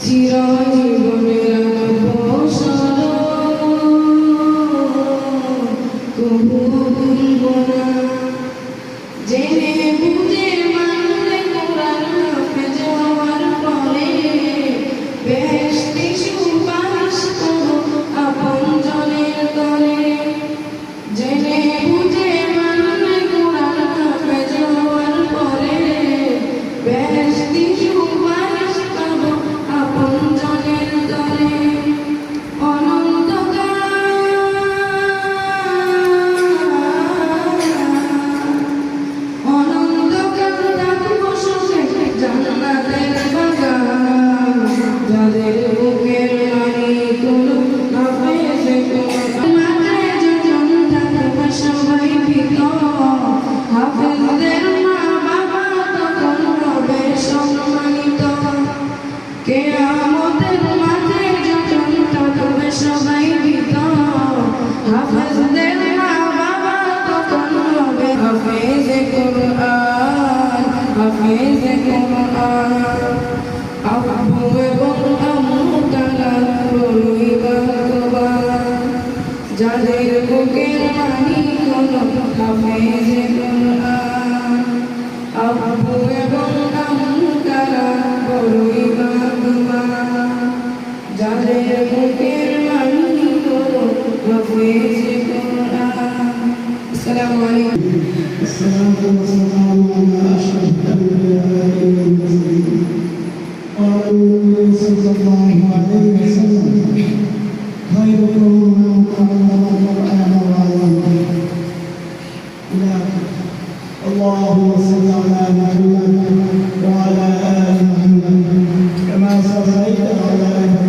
চিরজীবনে রাখবো কবু ভুলব না জেনে বুঝে মানলে কোরআন হাফেজ হওয়ার পরে বেহেশতে সুপারিশ করো আপনজনের তরে জেনে বুঝে মানলে কোরআন হাফেজ হওয়ার পরে বেহেশতে সুপারিশ করো আপনজনের তরে কেয়ামতের মাঠে যখন থাকবে সবাই ভীত হাফেজদের মা বাবা তখন হবে হাফেজে কোরআন হাফেজে কোরআন আব্বু এবং আম্মু তারা বড়ই ভাগ্যবান যাদের বুকের মালিক হলো হাফেজে কোরআন আব্বু এবং আম্মু তারা বড়ই যাদের বুকের মালিক হলো হাফেজে কোরআন। আসসালামু আলাইকুম। الصلاة والسلام على أشرف الأنبياء والمرسلين وعلى صلى الله عليه وسلم خيركم من تعلم القرآن وعلمه. اللهم صل على محمد وعلى آل محمد كما صليت على إبراهيم